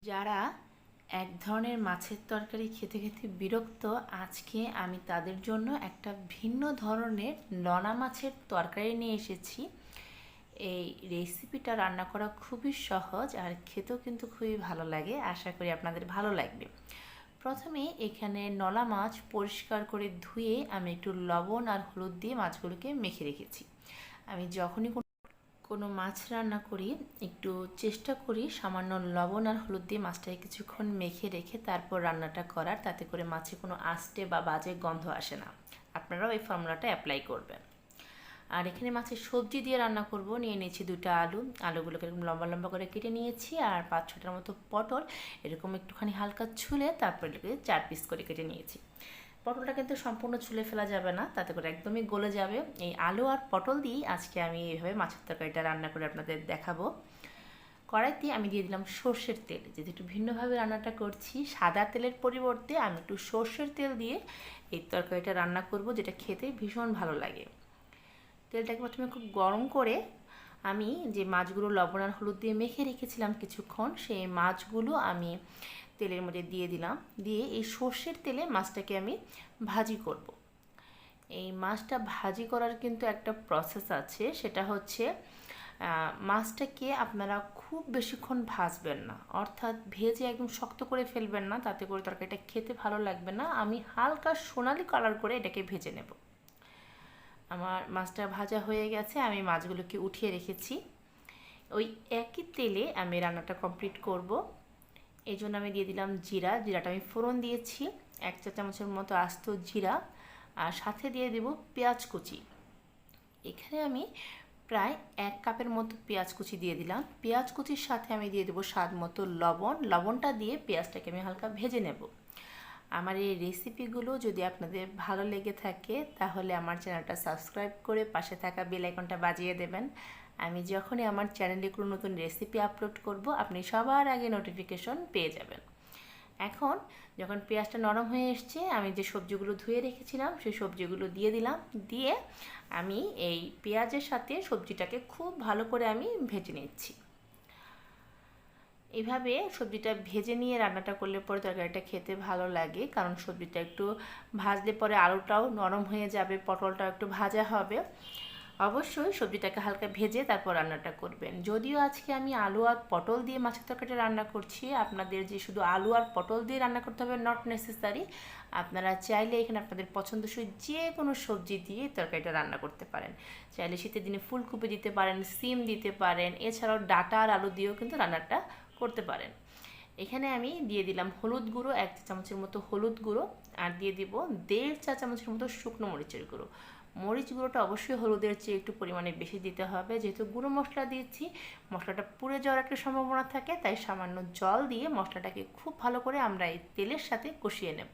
যারা এক ধরনের মাছের তরকারি খেতে খেতে বিরক্ত, আজকে আমি তাদের জন্য একটা ভিন্ন ধরনের নোনা মাছের তরকারি নিয়ে এসেছি। এই রেসিপিটা রান্না করা খুবই সহজ আর খেতেও কিন্তু খুবই ভালো লাগে। আশা করি আপনাদের ভালো লাগবে। প্রথমে এখানে নলা মাছ পরিষ্কার করে ধুয়ে আমি একটু লবণ আর হলুদ দিয়ে মাছগুলোকে মেখে রেখেছি। আমি যখনই কোনো মাছ রান্না করি একটু চেষ্টা করি সামান্য লবণ আর হলুদ দিয়ে মাছটাকে কিছুক্ষণ মেখে রেখে তারপর রান্নাটা করার, তাতে করে মাছে কোনো আষ্টে বা বাজে গন্ধ আসে না। আপনারাও এই ফর্মুলাটা অ্যাপ্লাই করবেন। আর এখানে মাছের সবজি দিয়ে রান্না করব। নিয়ে নিয়েছি দুটো আলুগুলোকে এরকম লম্বা লম্বা করে কেটে নিয়েছি, আর 5-6টার মতো পটল এরকম একটুখানি হালকা ছুলে তারপর এটাকে 4 পিস করে কেটে নিয়েছি। পটলটা কিন্তু সম্পূর্ণ ছুলে ফেলা যাবে না, তাতে করে একদমই গলে যাবে। এই আলু আর পটল দিয়েই আজকে আমি এইভাবে মাছের তরকারিটা রান্না করে আপনাদের দেখাবো। কড়াইতে আমি দিয়ে দিলাম সর্ষের তেল। যেহেতু একটু ভিন্নভাবে রান্নাটা করছি, সাদা তেলের পরিবর্তে আমি একটু সর্ষের তেল দিয়ে এই তরকারিটা রান্না করব, যেটা খেতে ভীষণ ভালো লাগে। তেলটাকে প্রথমে খুব গরম করে আমি যে মাছগুলো লবণ আর হলুদ দিয়ে মেখে রেখেছিলাম কিছুক্ষণ, সেই মাছগুলো আমি তেলের মধ্যে দিয়ে দিলাম। দিয়ে এই সর্ষের তেলে মাছটাকে আমি ভাজি করব। এই মাছটা ভাজি করার কিন্তু একটা প্রসেস আছে, সেটা হচ্ছে মাছটাকে আপনারা খুব বেশিক্ষণ ভাজবেন না, অর্থাৎ ভেজে একদম শক্ত করে ফেলবেন না, তাতে করে তরকারিটা খেতে ভালো লাগবে না। আমি হালকা সোনালি কালার করে এটাকে ভেজে নেব। আমার মাছটা ভাজা হয়ে গেছে, আমি মাছগুলোকে উঠিয়ে রেখেছি। ওই একই তেলে আমি রান্নাটা কমপ্লিট করব। এই জন্য আমি দিয়ে দিলাম জিরাটা আমি ফোড়ন দিয়েছি 1 চা চামচের মতো আস্ত জিরা, আর সাথে দিয়ে দেব পেঁয়াজ কুচি। এখানে আমি প্রায় 1 কাপের মতো পেঁয়াজ কুচি দিয়ে দিলাম। পেঁয়াজ কুচির সাথে আমি দিয়ে দেবো স্বাদ মতো লবণটা দিয়ে পেঁয়াজটাকে আমি হালকা ভেজে নেব। আমার এই রেসিপিগুলো যদি আপনাদের ভালো লেগে থাকে তাহলে আমার চ্যানেলটা সাবস্ক্রাইব করে পাশে থাকা বেল আইকনটা বাজিয়ে দেবেন। আমি যখনই আমার চ্যানেলে কোনো নতুন রেসিপি আপলোড করব, আপনি সবার আগে নোটিফিকেশন পেয়ে যাবেন। এখন যখন পেঁয়াজটা নরম হয়ে এসছে, আমি যে সবজিগুলো ধুয়ে রেখেছিলাম সেই সবজিগুলো দিয়ে দিলাম। দিয়ে আমি এই পেঁয়াজের সাথে সবজিটাকে খুব ভালো করে আমি ভেজে নিচ্ছি। এইভাবে সবজিটা ভেজে নিয়ে রান্নাটা করলে পরে তরকারিটা খেতে ভালো লাগে, কারণ সবজিটা একটু ভাজলে পরে আলুটাও নরম হয়ে যাবে, পটলটাও একটু ভাজা হবে। অবশ্যই সবজিটাকে হালকা ভেজে তারপর রান্নাটা করবেন। যদিও আজকে আমি আলু আর পটল দিয়ে মাছের তরকারিটা রান্না করছি, আপনাদের যে শুধু আলু আর পটল দিয়ে রান্না করতে হবে নট নেসেসারি। আপনারা চাইলে এখানে আপনাদের পছন্দসই যে কোনো সবজি দিয়ে তরকারিটা রান্না করতে পারেন। চাইলে শীতের দিনে ফুলকপি দিতে পারেন, সিম দিতে পারেন, এছাড়াও ডাঁটা আর আলু দিয়েও কিন্তু রান্নাটা করতে পারেন। এখানে আমি দিয়ে দিলাম হলুদ গুঁড়ো 1 চা চামচের মতো হলুদ গুঁড়ো, আর দিয়ে দিব 1.5 চা চামচের মতো শুকনো মরিচের গুঁড়ো। মরিচ গুঁড়োটা অবশ্যই হলুদের চেয়ে একটু পরিমাণে বেশি দিতে হবে, যেহেতু গুঁড়ো মশলা দিয়েছি মশলাটা পুড়ে যাওয়ার একটা সম্ভাবনা থাকে, তাই সামান্য জল দিয়ে মশলাটাকে খুব ভালো করে আমরা এই তেলের সাথে কষিয়ে নেব।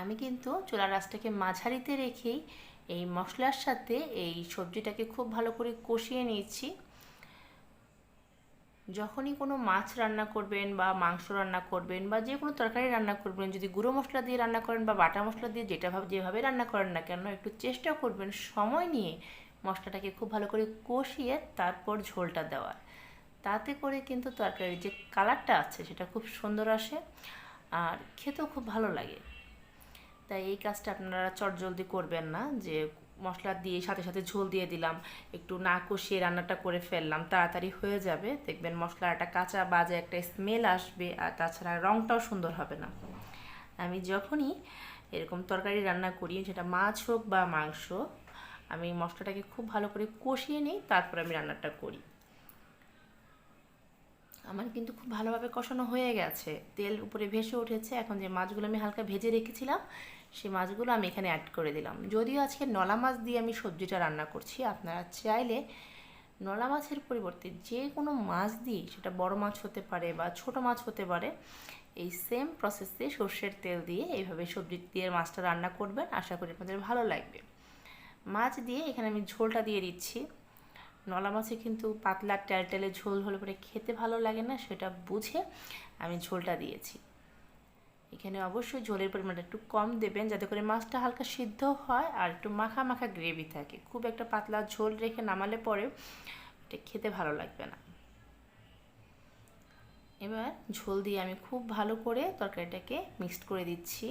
আমি কিন্তু চুলার আঁচটাকে মাঝারিতে রেখেই এই মশলার সাথে এই সবজিটাকে খুব ভালো করে কষিয়ে নিয়েছি। যখনই কোনো মাছ রান্না করবেন বা মাংস রান্না করবেন বা যে কোনো তরকারি রান্না করবেন, যদি গুঁড়ো মশলা দিয়ে রান্না করেন বা বাটা মশলা দিয়ে যেভাবে রান্না করেন না কেন, একটু চেষ্টা করবেন সময় নিয়ে মশলাটাকে খুব ভালো করে কষিয়ে তারপর ঝোলটা দেওয়ার। তাতে করে কিন্তু তরকারির যে কালারটা আছে সেটা খুব সুন্দর আসে আর খেতেও খুব ভালো লাগে। তাই এই কাজটা আপনারা চটজলদি করবেন না যে মশলা দিয়ে সাথে সাথে ঝোল দিয়ে দিলাম, একটু না কষিয়ে রান্নাটা করে ফেললাম, তাড়াতাড়ি হয়ে যাবে, দেখবেন মশলার একটা কাঁচা বাজে একটা স্মেল আসবে, আর তাছাড়া রঙটাও সুন্দর হবে না। আমি যখনই এরকম তরকারি রান্না করি, সেটা মাছ হোক বা মাংস, আমি মশলাটাকে খুব ভালো করে কষিয়ে নিই, তারপর আমি রান্নাটা করি। আমার কিন্তু খুব ভালোভাবে কষানো হয়ে গেছে, তেল উপরে ভেসে উঠেছে। এখন যে মাছগুলো আমি হালকা ভেজে রেখেছিলাম সেই মাছগুলো আমি এখানে অ্যাড করে দিলাম। যদিও আজকে নলা মাছ দিয়ে আমি সবজিটা রান্না করছি, আপনারা চাইলে নলা মাছের পরিবর্তে যে কোনো মাছ দিয়ে, সেটা বড় মাছ হতে পারে বা ছোট মাছ হতে পারে, এই সেম প্রসেসে সর্ষের তেল দিয়ে এইভাবে সবজি দিয়ে মাছটা রান্না করবেন। আশা করি আপনাদের ভালো লাগবে। মাছ দিয়ে এখানে আমি ঝোলটা দিয়ে দিচ্ছি। নলা মাছে কিন্তু পাতলা টেলটেলে ঝোল হলে পরে খেতে ভালো লাগে না, সেটা বুঝে আমি ঝোলটা দিয়েছি। এখানে অবশ্যই ঝোলের পরিমাণটা একটু কম দেবেন, যাতে করে মাছটা হালকা সিদ্ধ হয় আর একটু মাখা মাখা গ্রেভি থাকে। খুব একটা পাতলা ঝোল রেখে নামালে পরে এটা খেতে ভালো লাগবে না। এই এবার ঝোল দিয়ে আমি খুব ভালো করে তরকারিটাকে মিক্সড করে দিচ্ছি।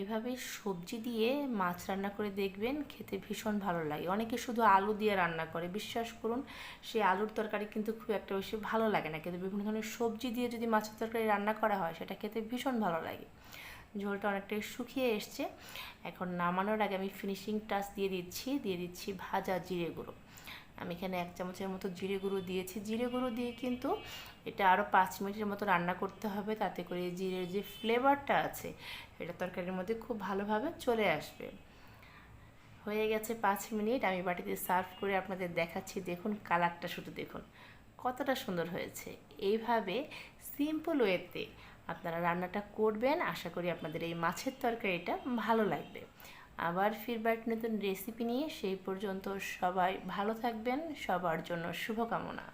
এভাবে সবজি দিয়ে মাছ রান্না করে দেখবেন, খেতে ভীষণ ভালো লাগে। অনেকে শুধু আলু দিয়ে রান্না করে, বিশ্বাস করুন সেই আলুর তরকারি কিন্তু খুব একটা বেশি ভালো লাগে না, কিন্তু বিভিন্ন ধরনের সবজি দিয়ে যদি মাছের তরকারি রান্না করা হয় সেটা খেতে ভীষণ ভালো লাগে। ঝোলটা অনেকটাই শুকিয়ে এসছে। এখন নামানোর আগে আমি ফিনিশিং টাচ দিয়ে দিচ্ছি ভাজা জিরে গুঁড়ো। আমি এখানে 1 চামচের মতো জিরে গুঁড়ো দিয়েছি। জিরে গুঁড়ো দিয়ে কিন্তু এটা আরও 5 মিনিটের মতো রান্না করতে হবে, তাতে করে জিরের যে ফ্লেভারটা আছে এটা তরকারির মধ্যে খুব ভালোভাবে চলে আসবে। হয়ে গেছে 5 মিনিট, আমি বাটিতে সার্ভ করে আপনাদের দেখাচ্ছি। দেখুন কালারটা শুধু দেখুন কতটা সুন্দর হয়েছে। এইভাবে সিম্পল ওয়েতে আপনারা রান্নাটা করবেন, আশা করি আপনাদের এই মাছের তরকারিটা ভালো লাগবে। আবার ফিরবার নতুন রেসিপি নিয়ে, সেই পর্যন্ত সবাই ভালো থাকবেন, সবার জন্য শুভকামনা।